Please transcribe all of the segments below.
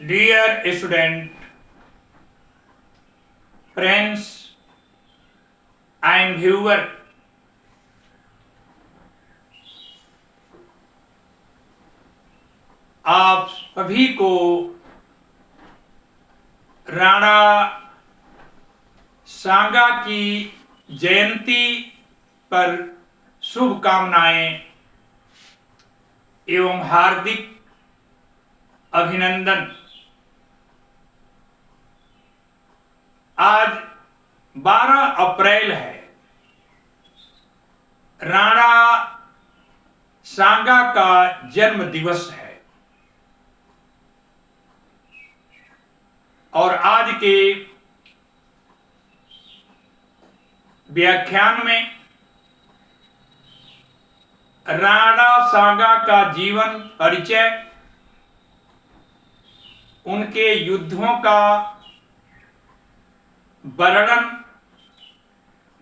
Dear student, friends and viewer, आप सभी को राणा सांगा की जयंती पर शुभकामनाएं एवं हार्दिक अभिनंदन। आज 12 अप्रैल है। राणा सांगा का जन्म दिवस है और आज के व्याख्यान में राणा सांगा का जीवन परिचय, उनके युद्धों का वर्णन,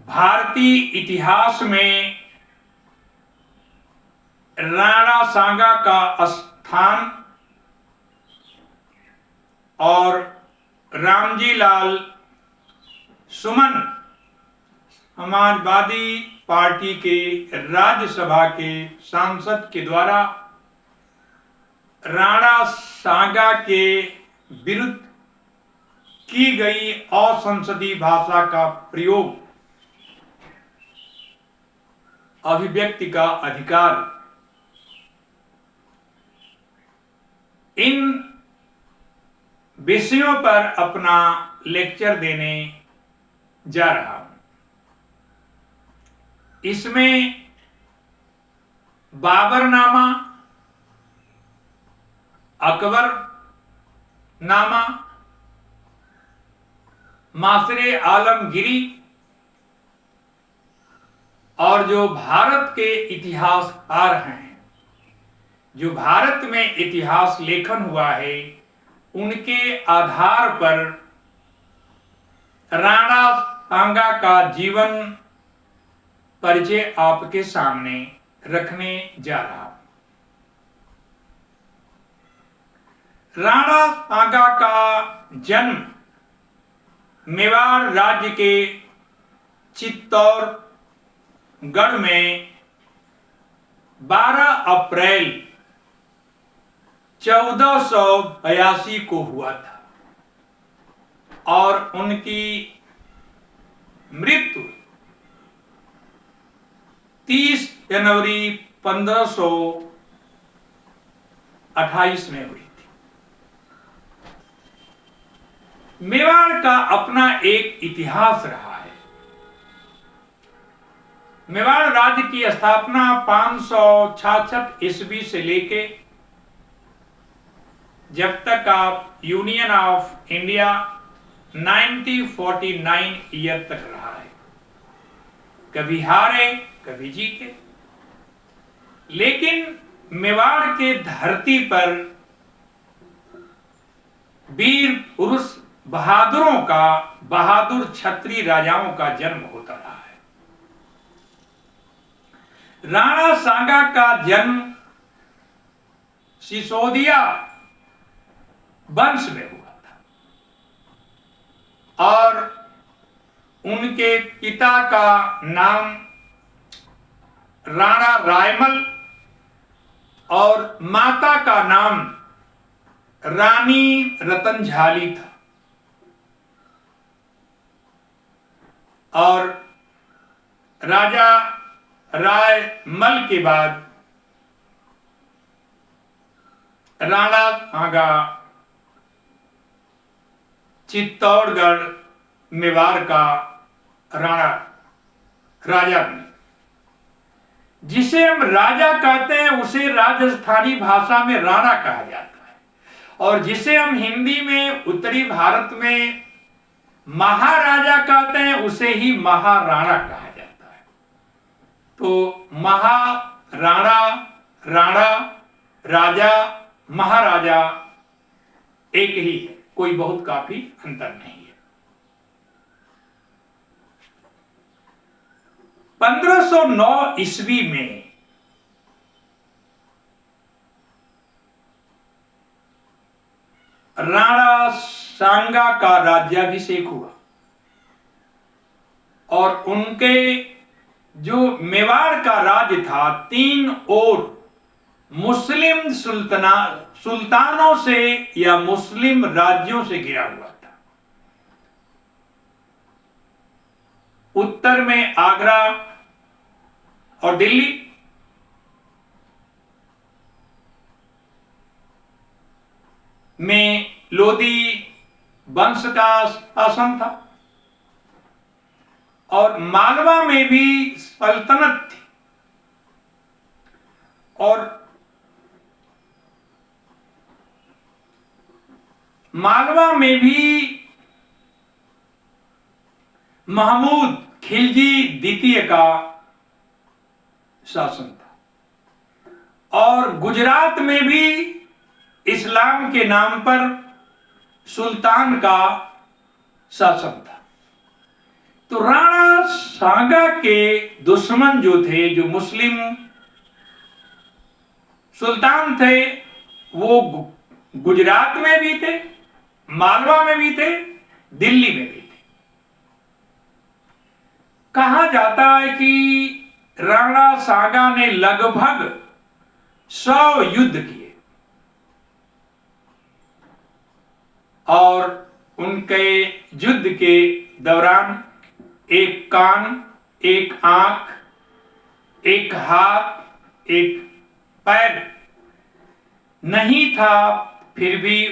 भारतीय इतिहास में राणा सांगा का स्थान और रामजी लाल सुमन समाजवादी पार्टी के राज्यसभा के सांसद के द्वारा राणा सांगा के विरुद्ध की गई असंसदीय भाषा का प्रयोग, अभिव्यक्ति का अधिकार, इन विषयों पर अपना लेक्चर देने जा रहा हूं। इसमें बाबरनामा, अकबर नामा, मासरे आलमगिरी और जो भारत के इतिहासकार हैं, जो भारत में इतिहास लेखन हुआ है, उनके आधार पर राणा सांगा का जीवन परिचय आपके सामने रखने जा रहा हूं। राणा सांगा का जन्म मेवाड़ राज्य के चित्तौड़गढ़ में 12 अप्रैल 1482 को हुआ था और उनकी मृत्यु 30 जनवरी 1528 में हुई थी। मेवाड़ का अपना एक इतिहास रहा है। मेवाड़ राज्य की स्थापना 566 ईस्वी से लेके जब तक आप यूनियन ऑफ इंडिया 1949 ईयर तक रहा है। कभी हारे, कभी जीते, लेकिन मेवाड़ के धरती पर वीर पुरुष बहादुरों का, बहादुर क्षत्रिय राजाओं का जन्म होता रहा है। राणा सांगा का जन्म सिसोदिया वंश में हुआ था और उनके पिता का नाम राणा रायमल और माता का नाम रानी रतनझाली था। और राजा रायमल के बाद राणा सांगा चित्तौड़गढ़ मेवाड़ का राजा बने। जिसे हम राजा कहते हैं उसे राजस्थानी भाषा में राणा कहा जाता है और जिसे हम हिंदी में उत्तरी भारत में महाराजा कहते हैं उसे ही महाराणा कहा जाता है। तो महाराणा, राणा, राजा, महाराजा एक ही है, कोई बहुत काफी अंतर नहीं है। 1509 ईस्वी में राणा सांगा का राज्याभिषेक हुआ और उनके जो मेवाड़ का राज्य था, 3 ओर मुस्लिम सुल्तानों से या मुस्लिम राज्यों से घिरा हुआ था। उत्तर में आगरा और दिल्ली, में लोदी वंश का शासन था और मालवा में भी सल्तनत थी और मालवा में भी महमूद खिलजी द्वितीय का शासन था और गुजरात में भी इस्लाम के नाम पर सुल्तान का शासन था। तो राणा सांगा के दुश्मन जो थे, जो मुस्लिम सुल्तान थे, वो गुजरात में भी थे, मालवा में भी थे, दिल्ली में भी थे। कहा जाता है कि राणा सांगा ने लगभग 100 युद्ध किए और उनके युद्ध के दौरान एक कान, एक आंख, एक हाथ, एक पैर नहीं था, फिर भी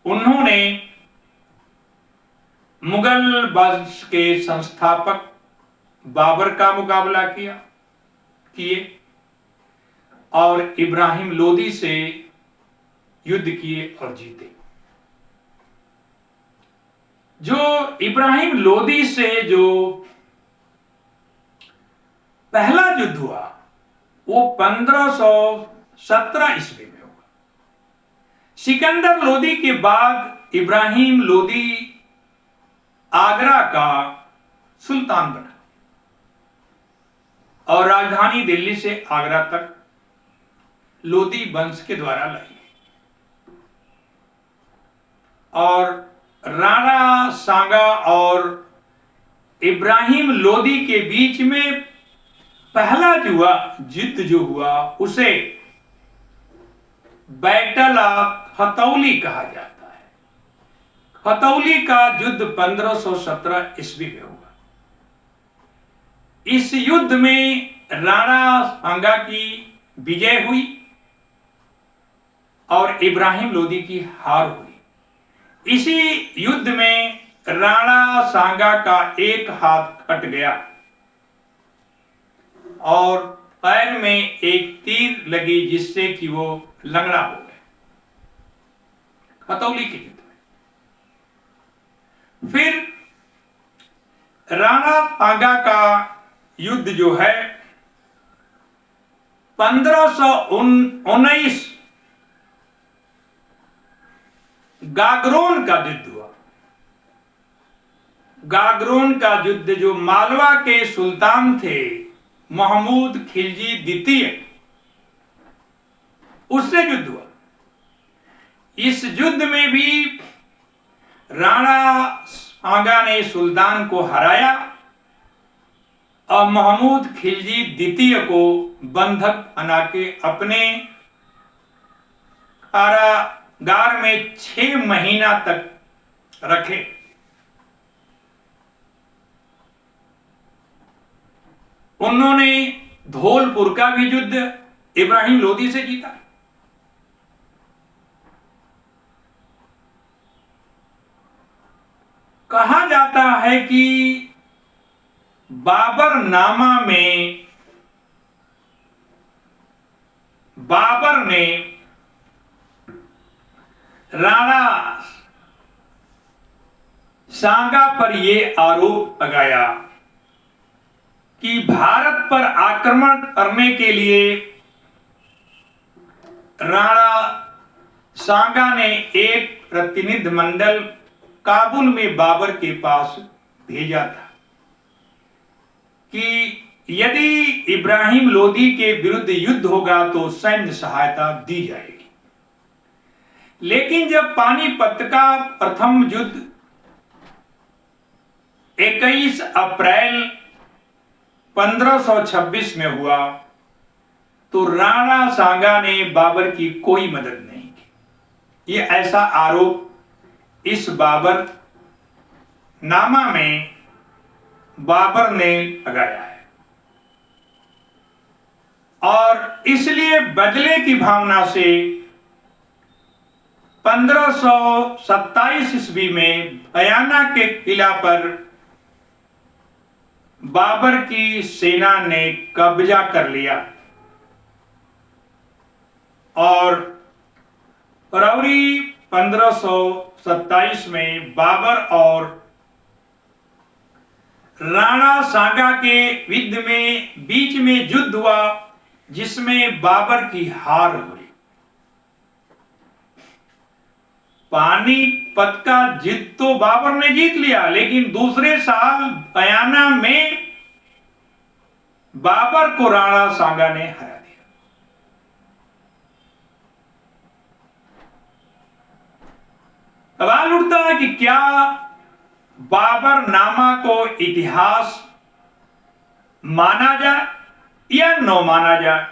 उन्होंने मुगल वंश के संस्थापक बाबर का मुकाबला किए और इब्राहिम लोदी से युद्ध किए और जीते। जो इब्राहिम लोदी से जो पहला युद्ध हुआ वो 1517 ईस्वी में हुआ। सिकंदर लोदी के बाद इब्राहिम लोदी आगरा का सुल्तान बना और राजधानी दिल्ली से आगरा तक लोदी वंश के द्वारा लाई और राणा सांगा और इब्राहिम लोदी के बीच में पहला युद्ध जो हुआ उसे बैटल ऑफ हथौली कहा जाता है। हथौली का युद्ध 1517 ईस्वी में हुआ। इस युद्ध में राणा सांगा की विजय हुई और इब्राहिम लोदी की हार हुई। इसी युद्ध में राणा सांगा का एक हाथ कट गया और पैर में एक तीर लगी जिससे कि वो लंगड़ा हो गए हथौली के युद्ध में। फिर राणा सांगा का युद्ध जो है 1519 गागरोन का युद्ध हुआ। गागरोन का युद्ध जो मालवा के सुल्तान थे महमूद खिलजी द्वितीय, उससे युद्ध हुआ। इस युद्ध में भी राणा सांगा ने सुल्तान को हराया और महमूद खिलजी द्वितीय को बंधक बना के अपने कारागार में 6 महीना तक रखे। उन्होंने धौलपुर का भी युद्ध इब्राहिम लोदी से जीता। कहा जाता है कि बाबरनामा में बाबर ने राणा सांगा पर यह आरोप लगाया कि भारत पर आक्रमण करने के लिए राणा सांगा ने एक प्रतिनिधिमंडल काबुल में बाबर के पास भेजा था कि यदि इब्राहिम लोदी के विरुद्ध युद्ध होगा तो सैन्य सहायता दी जाएगी। लेकिन जब पानीपत का प्रथम युद्ध 21 अप्रैल 1526 में हुआ तो राणा सांगा ने बाबर की कोई मदद नहीं की। ये ऐसा आरोप इस बाबर नामा में बाबर ने लगाया है और इसलिए बदले की भावना से 1527 ईस्वी में बयाना के किला पर बाबर की सेना ने कब्जा कर लिया और फरवरी 1527 में बाबर और राणा सांगा के बीच में युद्ध हुआ जिसमें बाबर की हार हुई। पानीपत का जीत तो बाबर ने जीत लिया, लेकिन दूसरे साल बयाना में बाबर को राणा सांगा ने हरा दिया। सवाल उठता है कि क्या बाबर नामा को इतिहास माना जाए या न माना जाए।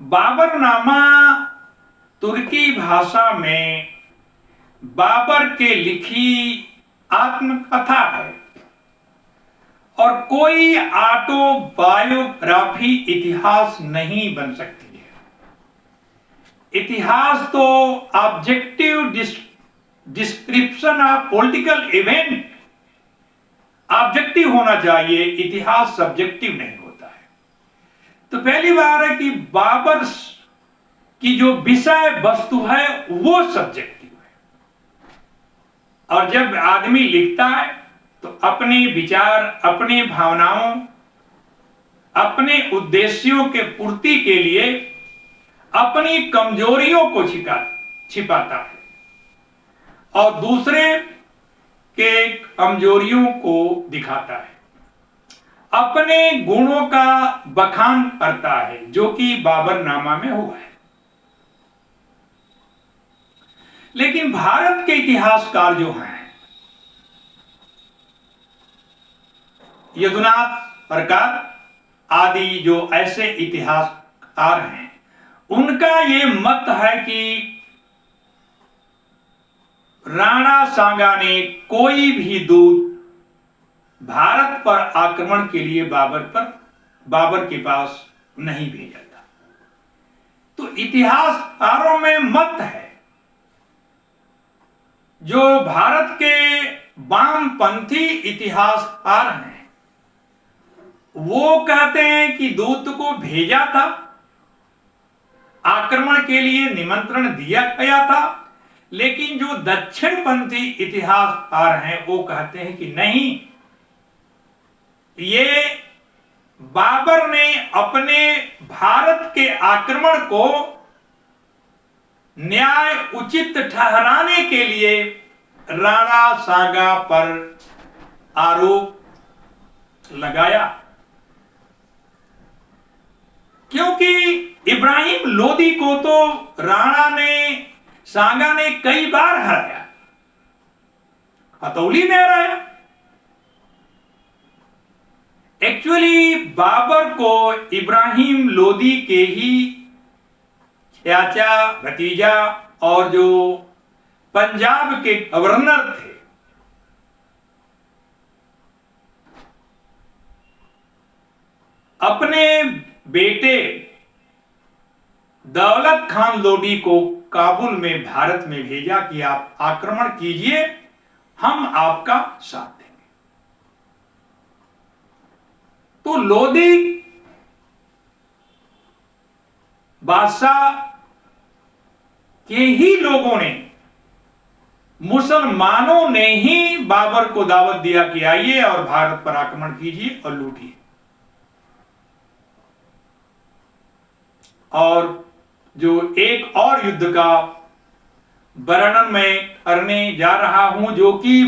बाबरनामा तुर्की भाषा में बाबर के लिखी आत्मकथा है और कोई ऑटोबायोग्राफी इतिहास नहीं बन सकती है। इतिहास तो objective description of political event objective होना चाहिए, इतिहास सब्जेक्टिव नहीं होता है। तो पहली बार है कि बाबर की जो विषय वस्तु है वो सब्जेक्टिव है और जब आदमी लिखता है तो अपने विचार, अपने भावनाओं, अपने उद्देश्यों के पूर्ति के लिए अपनी कमजोरियों को छिपाता है और दूसरे के कमजोरियों को दिखाता है, अपने गुणों का बखान करता है, जो कि बाबरनामा में हुआ है। लेकिन भारत के इतिहासकार जो हैं, यदुनाथ प्रकार आदि जो ऐसे इतिहासकार हैं, उनका ये मत है कि राणा सांगा ने कोई भी दूत भारत पर आक्रमण के लिए बाबर के पास नहीं भेजा था। तो इतिहासकारों में मत है, जो भारत के वामपंथी इतिहासकार हैं वो कहते हैं कि दूत को भेजा था, आक्रमण के लिए निमंत्रण दिया गया था, लेकिन जो दक्षिणपंथी इतिहासकार हैं वो कहते हैं कि नहीं, ये बाबर ने अपने भारत के आक्रमण को न्याय उचित ठहराने के लिए राणा सांगा पर आरोप लगाया, क्योंकि इब्राहिम लोदी को तो सांगा ने कई बार हराया, हथौली में हराया। एक्चुअली बाबर को इब्राहिम लोदी के ही चाचा, भतीजा और जो पंजाब के गवर्नर थे, अपने बेटे दौलत खान लोदी को काबुल में भारत में भेजा कि आप आक्रमण कीजिए, हम आपका साथ देंगे। तो लोदी बादशाह के ही लोगों ने, मुसलमानों ने ही बाबर को दावत दिया कि आइए और भारत पर आक्रमण कीजिए और लूटिए। और जो एक और युद्ध का वर्णन मैं करने जा रहा हूं, जो कि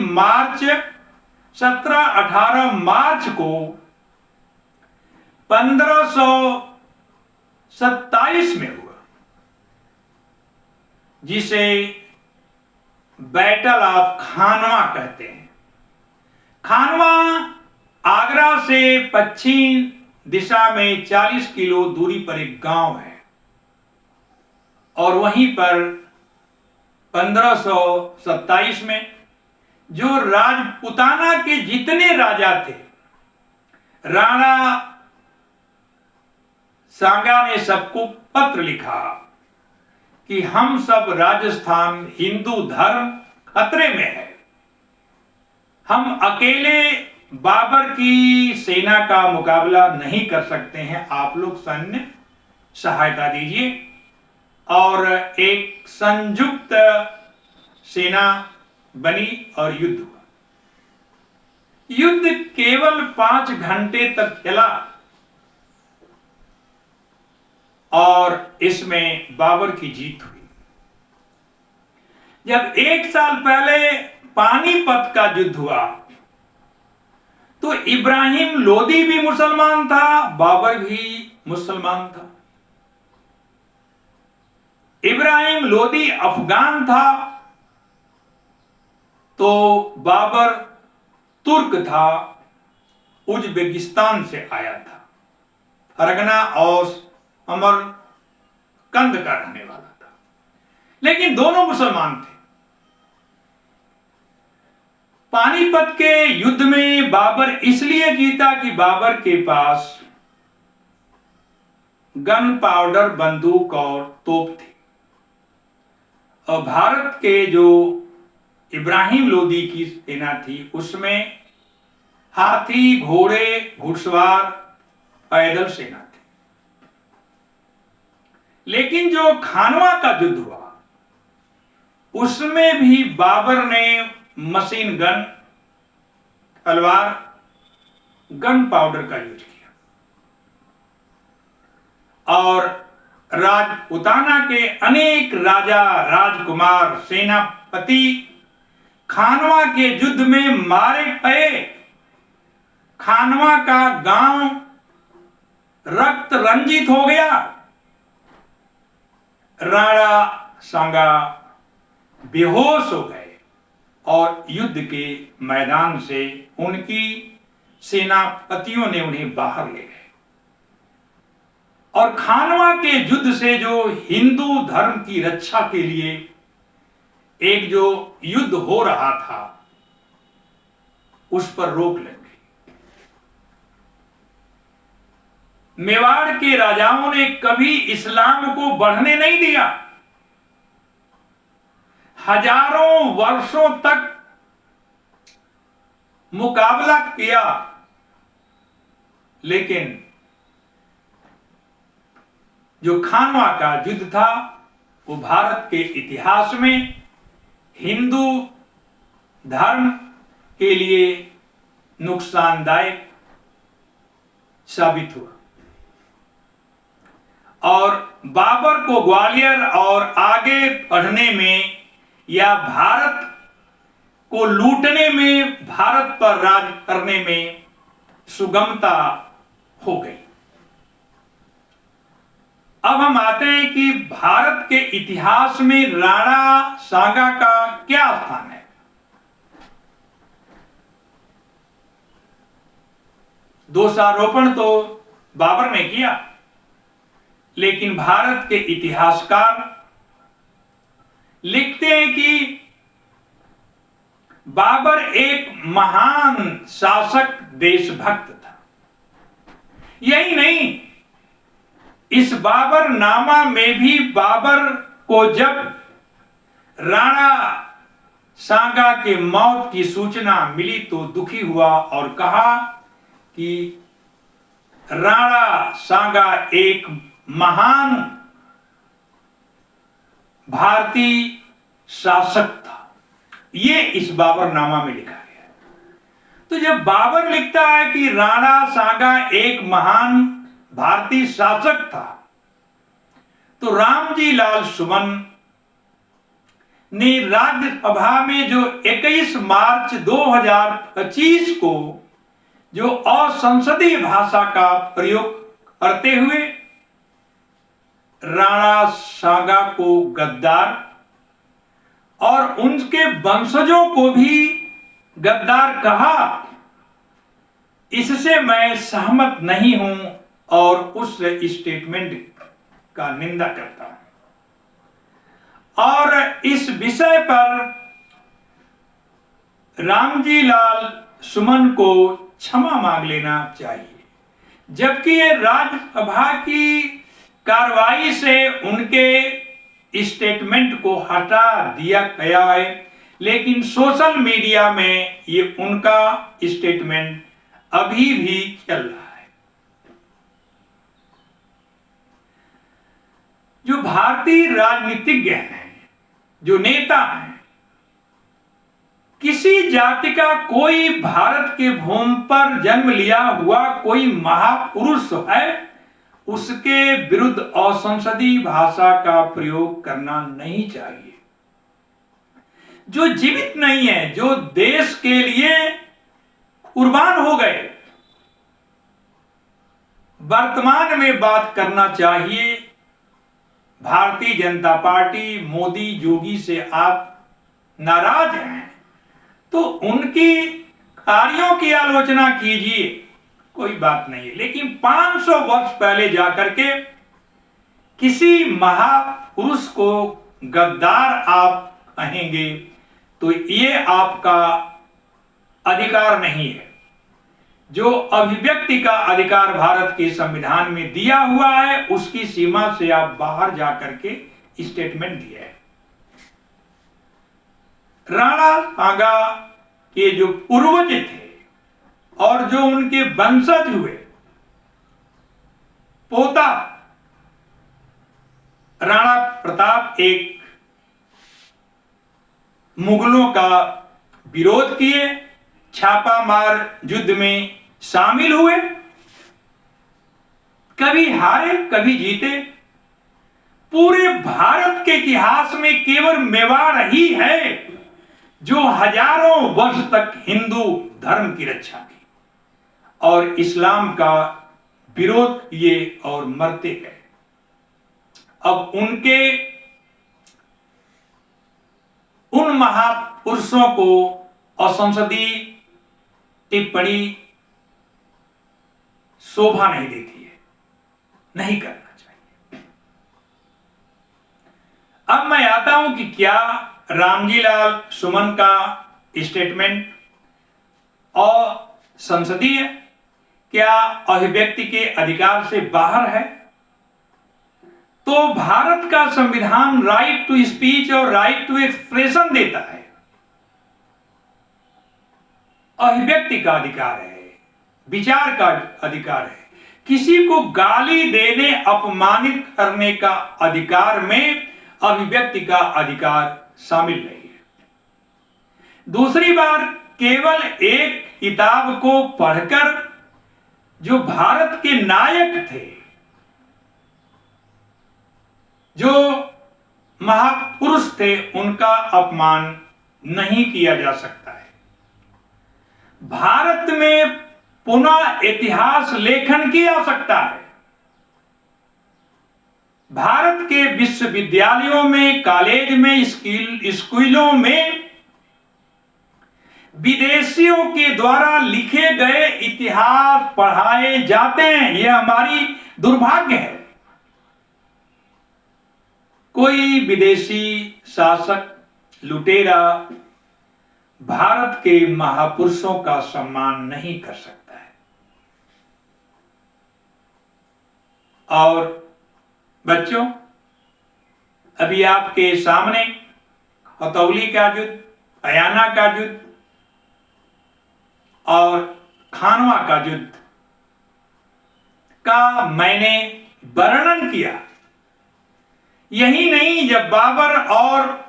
17-18 मार्च को 1527 में हुआ, जिसे बैटल ऑफ खानवा कहते हैं। खानवा आगरा से पश्चिम दिशा में 40 किलो दूरी पर एक गांव है और वहीं पर 1527 में जो राजपूताना के जितने राजा थे, राणा सांगा ने सबको पत्र लिखा कि हम सब राजस्थान हिंदू धर्म खतरे में है, हम अकेले बाबर की सेना का मुकाबला नहीं कर सकते हैं, आप लोग सैन्य सहायता दीजिए। और एक संयुक्त सेना बनी और युद्ध हुआ। युद्ध केवल 5 घंटे तक चला और इसमें बाबर की जीत हुई। जब 1 साल पहले पानीपत का युद्ध हुआ तो इब्राहिम लोदी भी मुसलमान था, बाबर भी मुसलमान था। इब्राहिम लोदी अफगान था तो बाबर तुर्क था, उज्बेकिस्तान से आया था, फरगना और समरकंद का रहने वाला था, लेकिन दोनों मुसलमान थे। पानीपत के युद्ध में बाबर इसलिए जीता कि बाबर के पास गन पाउडर, बंदूक और तोप थी और भारत के जो इब्राहिम लोदी की सेना थी उसमें हाथी, घोड़े, घुड़सवार, पैदल सेना थी। लेकिन जो खानवा का युद्ध हुआ उसमें भी बाबर ने मशीन गन, तलवार, गन पाउडर का यूज किया और राजपूताना के अनेक राजा, राजकुमार, सेनापति खानवा के युद्ध में मारे गए। खानवा का गांव रक्त रंजित हो गया। राणा सांगा बेहोश हो गए और युद्ध के मैदान से उनकी सेनापतियों ने उन्हें बाहर ले गए और खानवा के युद्ध से जो हिंदू धर्म की रक्षा के लिए एक जो युद्ध हो रहा था उस पर रोक लग गई। मेवाड़ के राजाओं ने कभी इस्लाम को बढ़ने नहीं दिया। हजारों वर्षों तक मुकाबला किया, लेकिन जो खानवा का युद्ध था वो भारत के इतिहास में हिंदू धर्म के लिए नुकसानदायक साबित हुआ और बाबर को ग्वालियर और आगे बढ़ने में या भारत को लूटने में, भारत पर राज करने में सुगमता हो गई। अब हम आते हैं कि भारत के इतिहास में राणा सांगा का क्या स्थान है। दोषारोपण तो बाबर ने किया, लेकिन भारत के इतिहासकार लिखते हैं कि बाबर एक महान शासक, देशभक्त था। यही नहीं, इस बाबर नामा में भी बाबर को जब राणा सांगा के मौत की सूचना मिली तो दुखी हुआ और कहा कि राणा सांगा एक महान भारतीय शासक था। ये इस बाबर नामा में लिखा गया है। तो जब बाबर लिखता है कि राणा सांगा एक महान भारतीय शासक था, तो रामजी लाल सुमन ने राज्यसभा में जो 21 मार्च 2025 को जो असंसदीय भाषा का प्रयोग करते हुए राणा सांगा को गद्दार और उनके वंशजों को भी गद्दार कहा, इससे मैं सहमत नहीं हूं और उस स्टेटमेंट का निंदा करता हूं। और इस विषय पर रामजी लाल सुमन को क्षमा मांग लेना चाहिए, जबकि ये राज्यसभा की कार्रवाई से उनके स्टेटमेंट को हटा दिया गया है, लेकिन सोशल मीडिया में ये उनका स्टेटमेंट अभी भी चल रहा है। जो भारतीय राजनीतिज्ञ हैं, जो नेता हैं, किसी जाति का कोई भारत के भूमि पर जन्म लिया हुआ कोई महापुरुष है, उसके विरुद्ध असंसदीय भाषा का प्रयोग करना नहीं चाहिए। जो जीवित नहीं है, जो देश के लिए कुर्बान हो गए, वर्तमान में बात करना चाहिए। भारतीय जनता पार्टी मोदी योगी से आप नाराज हैं तो उनकी कार्यों की आलोचना कीजिए, कोई बात नहीं है, लेकिन 500 वर्ष पहले जाकर के किसी महापुरुष को गद्दार आप कहेंगे तो ये आपका अधिकार नहीं है। जो अभिव्यक्ति का अधिकार भारत के संविधान में दिया हुआ है, उसकी सीमा से आप बाहर जाकर के स्टेटमेंट दिया है। राणा सांगा के जो पूर्वज थे और जो उनके वंशज हुए, पोता राणा प्रताप एक मुगलों का विरोध किए, छापामार युद्ध में शामिल हुए, कभी हारे कभी जीते। पूरे भारत के इतिहास में केवल मेवाड़ ही है जो हजारों वर्ष तक हिंदू धर्म की रक्षा की और इस्लाम का विरोध किए और मरते गए। अब उन महापुरुषों को असंसदीय टिप्पणी शोभा नहीं देती है, नहीं करना चाहिए। अब मैं आता हूं कि क्या रामजी लाल सुमन का स्टेटमेंट असंसदीय, क्या अभिव्यक्ति के अधिकार से बाहर है? तो भारत का संविधान राइट टू स्पीच और राइट टू एक्सप्रेशन देता है। अभिव्यक्ति का अधिकार है, विचार का अधिकार है, किसी को गाली देने अपमानित करने का अधिकार में अभिव्यक्ति का अधिकार शामिल नहीं है। दूसरी बार, केवल एक किताब को पढ़कर जो भारत के नायक थे, जो महापुरुष थे, उनका अपमान नहीं किया जा सकता है। भारत में पुनः इतिहास लेखन की आवश्यकता है। भारत के विश्वविद्यालयों में, कॉलेज में, स्कूलों में विदेशियों के द्वारा लिखे गए इतिहास पढ़ाए जाते हैं। यह हमारी दुर्भाग्य है। कोई विदेशी शासक, लुटेरा भारत के महापुरुषों का सम्मान नहीं कर सकता है। और बच्चों, अभी आपके सामने हथौली का युद्ध, अयाना का युद्ध और खानवा का युद्ध का मैंने वर्णन किया। यही नहीं, जब बाबर और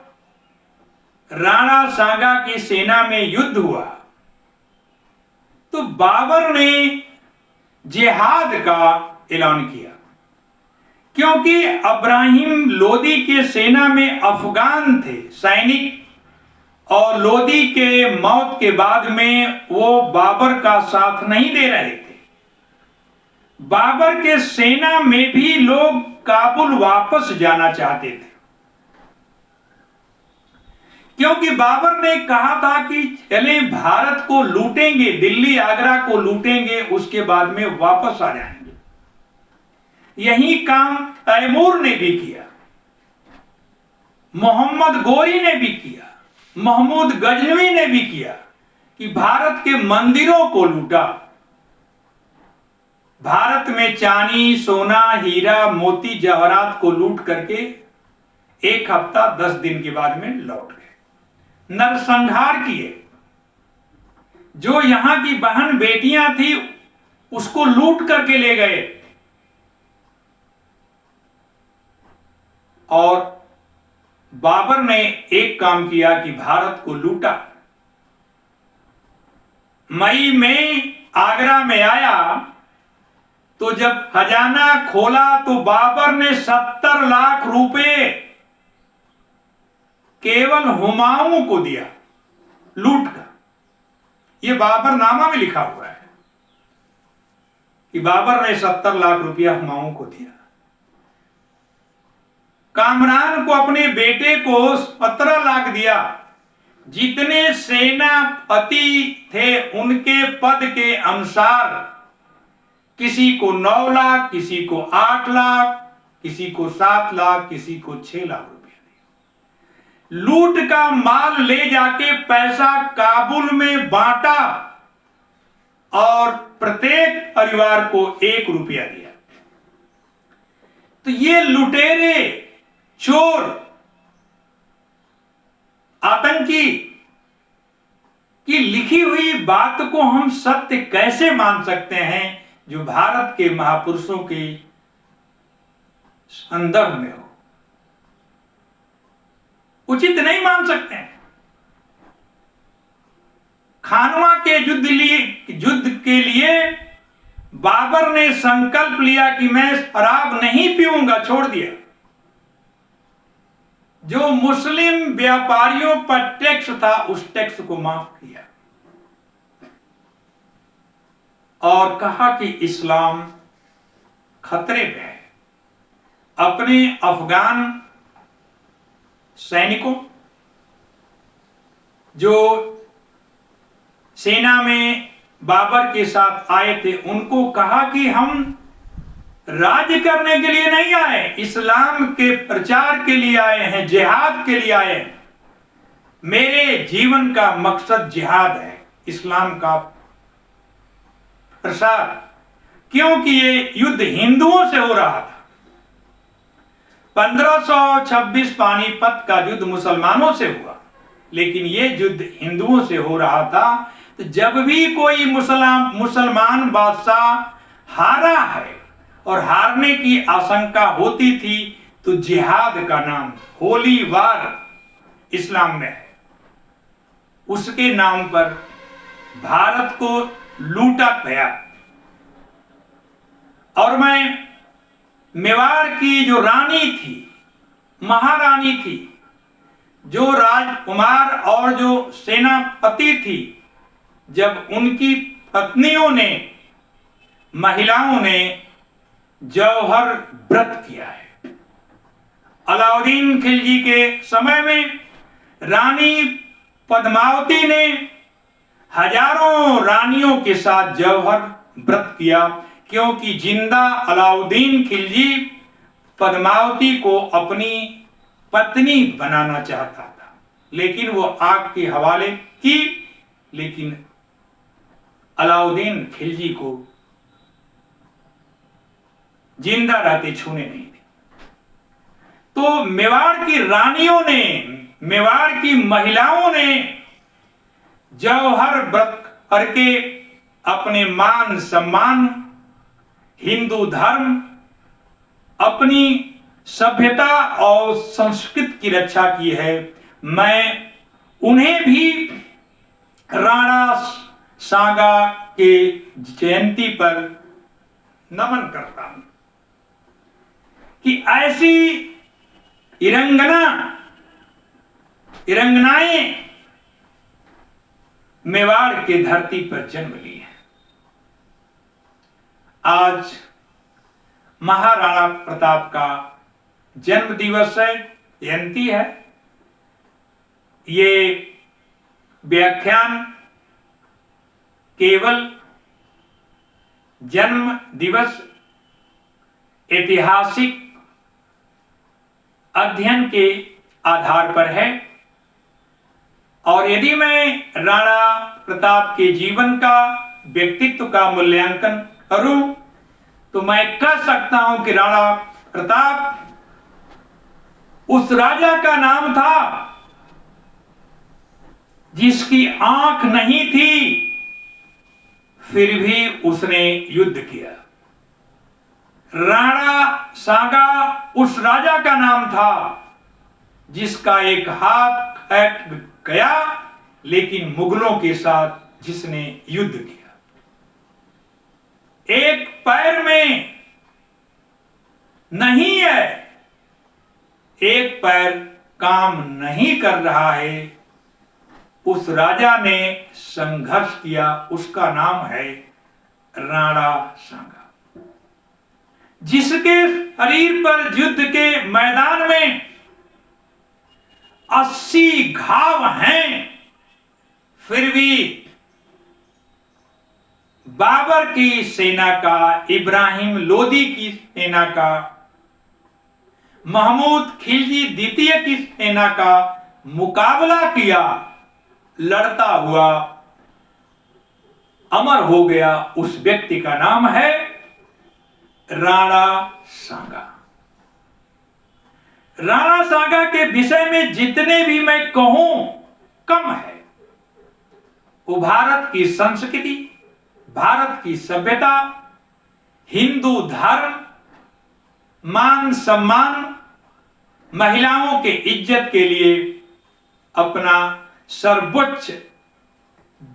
राणा सांगा की सेना में युद्ध हुआ तो बाबर ने जिहाद का ऐलान किया, क्योंकि इब्राहिम लोदी के सेना में अफगान थे सैनिक और लोदी के मौत के बाद में वो बाबर का साथ नहीं दे रहे थे। बाबर के सेना में भी लोग काबुल वापस जाना चाहते थे, क्योंकि बाबर ने कहा था कि चले भारत को लूटेंगे, दिल्ली आगरा को लूटेंगे, उसके बाद में वापस आ जाएंगे। यही काम तैमूर ने भी किया, मोहम्मद गोरी ने भी किया, महमूद गजनवी ने भी किया कि भारत के मंदिरों को लूटा। भारत में चांदी, सोना, हीरा, मोती, जवाहरात को लूट करके 1 हफ्ता 10 दिन के बाद में लौट गए, नरसंहार किए। जो यहां की बहन बेटियां थी उसको लूट करके ले गए। और बाबर ने एक काम किया कि भारत को लूटा। मई में आगरा में आया तो जब खजाना खोला तो बाबर ने 70 लाख रुपए केवल हुमायूं को दिया लूट कर। यह बाबरनामा में लिखा हुआ है कि बाबर ने 70 लाख रुपया हुमायूं को दिया। कामरान को, अपने बेटे को 17 लाख दिया। जितने सेनापति थे उनके पद के अनुसार किसी को 9 लाख, किसी को 8 लाख, किसी को 7 लाख, किसी को 6 लाख रुपया दिया। लूट का माल ले जाके पैसा काबुल में बांटा और प्रत्येक परिवार को 1 रुपया दिया। तो ये लुटेरे, चोर, आतंकी की लिखी हुई बात को हम सत्य कैसे मान सकते हैं जो भारत के महापुरुषों के संदर्भ में हो? उचित नहीं मान सकते हैं। खानवा के युद्ध के लिए बाबर ने संकल्प लिया कि मैं शराब नहीं पीऊंगा, छोड़ दिया। जो मुस्लिम व्यापारियों पर टैक्स था उस टैक्स को माफ किया और कहा कि इस्लाम खतरे में है। अपने अफगान सैनिकों जो सेना में बाबर के साथ आए थे उनको कहा कि हम राज्य करने के लिए नहीं आए, इस्लाम के प्रचार के लिए आए हैं, जिहाद के लिए आए हैं। मेरे जीवन का मकसद जिहाद है, इस्लाम का प्रसार। क्योंकि ये युद्ध हिंदुओं से हो रहा था। 1526 पानीपत का युद्ध मुसलमानों से हुआ, लेकिन ये युद्ध हिंदुओं से हो रहा था। तो जब भी कोई मुसलमान बादशाह हारा है और हारने की आशंका होती थी तो जिहाद का नाम, होली वार इस्लाम में है, उसके नाम पर भारत को लूटा गया। और मैं मेवाड़ की जो रानी थी, महारानी थी, जो राजकुमार और जो सेनापति थी, जब उनकी पत्नियों ने, महिलाओं ने जौहर व्रत किया है। अलाउद्दीन खिलजी के समय में रानी पद्मावती ने हजारों रानियों के साथ जौहर व्रत किया, क्योंकि जिंदा अलाउद्दीन खिलजी पद्मावती को अपनी पत्नी बनाना चाहता था, लेकिन वो आग के हवाले की, लेकिन अलाउद्दीन खिलजी को जिंदा रहते छूने नहीं दी। तो मेवाड़ की रानियों ने, मेवाड़ की महिलाओं ने जौहर व्रत करके अपने मान सम्मान, हिंदू धर्म, अपनी सभ्यता और संस्कृति की रक्षा की है। मैं उन्हें भी राणा सांगा के जयंती पर नमन करता हूं कि ऐसी इरंगनाएं मेवाड़ के धरती पर जन्म ली है। आज महाराणा प्रताप का जन्म दिवस है, जयंती है। ये व्याख्यान केवल जन्म दिवस ऐतिहासिक अध्ययन के आधार पर है, और यदि मैं राणा प्रताप के जीवन का, व्यक्तित्व का मूल्यांकन करूं तो मैं कह सकता हूं कि राणा प्रताप उस राजा का नाम था जिसकी आंख नहीं थी, फिर भी उसने युद्ध किया। राणा सांगा उस राजा का नाम था जिसका एक हाथ कट गया, लेकिन मुगलों के साथ जिसने युद्ध किया। एक पैर में नहीं है, एक पैर काम नहीं कर रहा है, उस राजा ने संघर्ष किया, उसका नाम है राणा सांगा। जिसके शरीर पर युद्ध के मैदान में 80 घाव हैं, फिर भी बाबर की सेना का, इब्राहिम लोदी की सेना का, महमूद खिलजी द्वितीय की सेना का मुकाबला किया, लड़ता हुआ अमर हो गया। उस व्यक्ति का नाम है राणा सांगा। राणा सांगा के विषय में जितने भी मैं कहूं कम है। वो भारत की संस्कृति, भारत की सभ्यता, हिंदू धर्म, मान सम्मान, महिलाओं के इज्जत के लिए अपना सर्वोच्च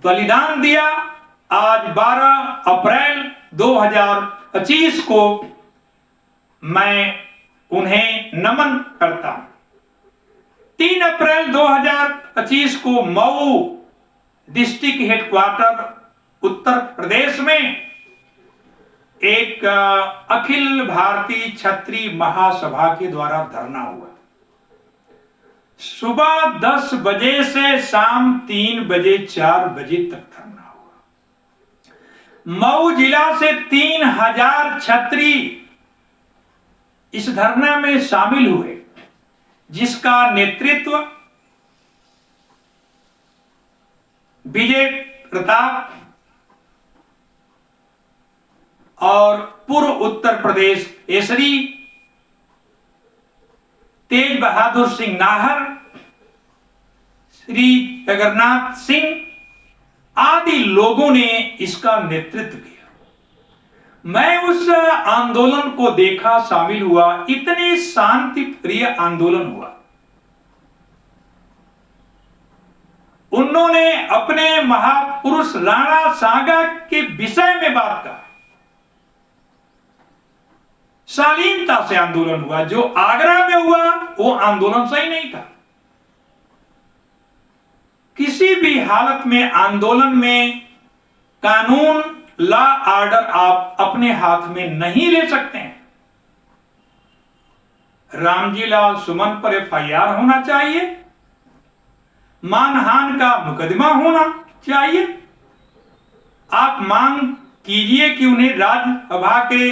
बलिदान दिया। आज 12 अप्रैल 2025 को मैं उन्हें नमन करता हूं। 3 अप्रैल 2025 को मऊ डिस्ट्रिक्ट हेडक्वार्टर उत्तर प्रदेश में एक अखिल भारतीय क्षत्रिय महासभा के द्वारा धरना हुआ। सुबह 10 बजे से शाम 3 बजे 4 बजे तक धरना हुआ। मऊ जिला से 3000 क्षत्रिय इस धरना में शामिल हुए, जिसका नेतृत्व विजय प्रताप और पूर्व उत्तर प्रदेश केसरी तेज बहादुर सिंह नाहर, श्री जगन्नाथ सिंह आदि लोगों ने इसका नेतृत्व किया। मैं उस आंदोलन को देखा, शामिल हुआ। इतने शांति प्रिय आंदोलन हुआ। उन्होंने अपने महापुरुष राणा सांगा के विषय में बात कहा। शालीनता से आंदोलन हुआ। जो आगरा में हुआ वो आंदोलन सही नहीं था। किसी भी हालत में आंदोलन में कानून, लॉ ऑर्डर आप अपने हाथ में नहीं ले सकते हैं। रामजी लाल सुमन पर FIR होना चाहिए, मानहानि का मुकदमा होना चाहिए। आप मांग कीजिए कि उन्हें राज्यसभा के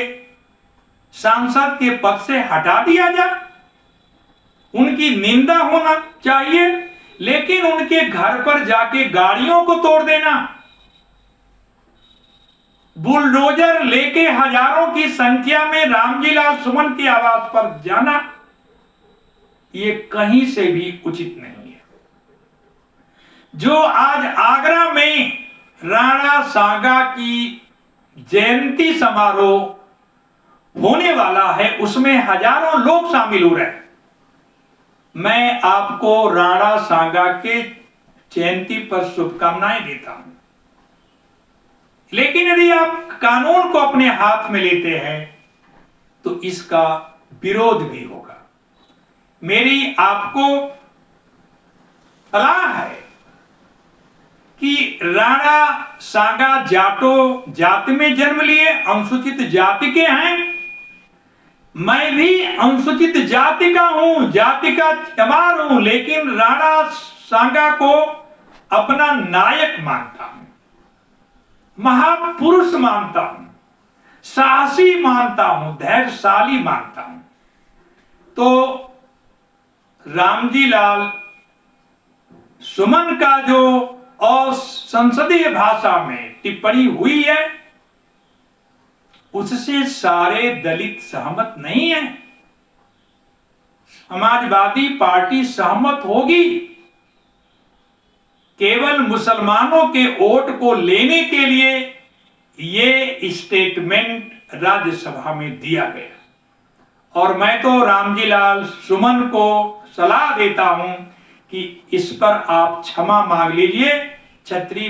सांसद के पद से हटा दिया जाए, उनकी निंदा होना चाहिए, लेकिन उनके घर पर जाके गाड़ियों को तोड़ देना, बुलडोजर लेके हजारों की संख्या में रामजी लाल सुमन के आवास पर जाना, ये कहीं से भी उचित नहीं है। जो आज आगरा में राणा सांगा की जयंती समारोह होने वाला है, उसमें हजारों लोग शामिल हो रहे हैं। मैं आपको राणा सांगा के जयंती पर शुभकामनाएं देता हूं, लेकिन यदि आप कानून को अपने हाथ में लेते हैं तो इसका विरोध भी होगा। मेरी आपको सलाह है कि राणा सांगा जाटो जाति में जन्म लिए, अनुसूचित जाति के हैं, मैं भी अनुसूचित जाति का हूं, जाति का चमार हूं, लेकिन राणा सांगा को अपना नायक मानता हूं, महापुरुष मानता हूं, साहसी मानता हूं, धैर्यशाली मानता हूं। तो रामजी लाल सुमन का जो और संसदीय भाषा में टिप्पणी हुई है, उससे सारे दलित सहमत नहीं है। समाजवादी पार्टी सहमत होगी। केवल मुसलमानों के वोट को लेने के लिए ये स्टेटमेंट राज्यसभा में दिया गया। और मैं तो रामजी लाल सुमन को सलाह देता हूं कि इस पर आप क्षमा मांग लीजिए, क्षत्रिय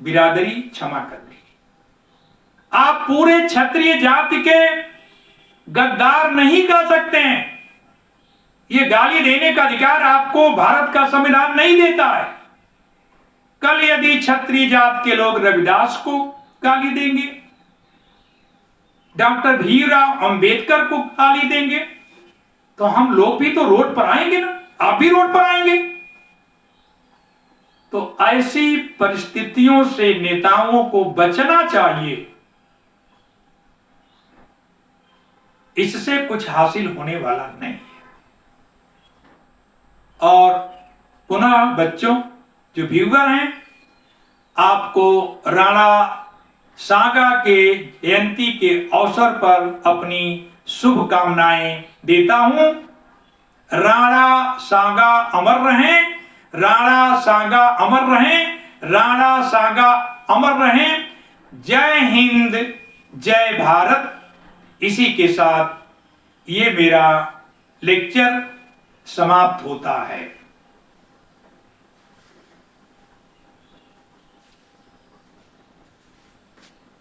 बिरादरी क्षमा कर लीजिए। आप पूरे क्षत्रिय जाति के गद्दार नहीं कह सकते हैं। ये गाली देने का अधिकार आपको भारत का संविधान नहीं देता है। कल यदि क्षत्रिय जात के लोग रविदास को गाली देंगे, डॉक्टर भीमराव अंबेडकर को गाली देंगे, तो हम लोग भी तो रोड पर आएंगे ना, आप भी रोड पर आएंगे। तो ऐसी परिस्थितियों से नेताओं को बचना चाहिए। इससे कुछ हासिल होने वाला नहीं है। और पुनः बच्चों जो व्यूअर हैं, आपको राणा सांगा के जयंती के अवसर पर अपनी शुभकामनाएं देता हूं। राणा सांगा अमर रहें, राणा सांगा अमर रहें, राणा सांगा अमर रहें। जय हिंद, जय भारत। इसी के साथ ये मेरा लेक्चर समाप्त होता है।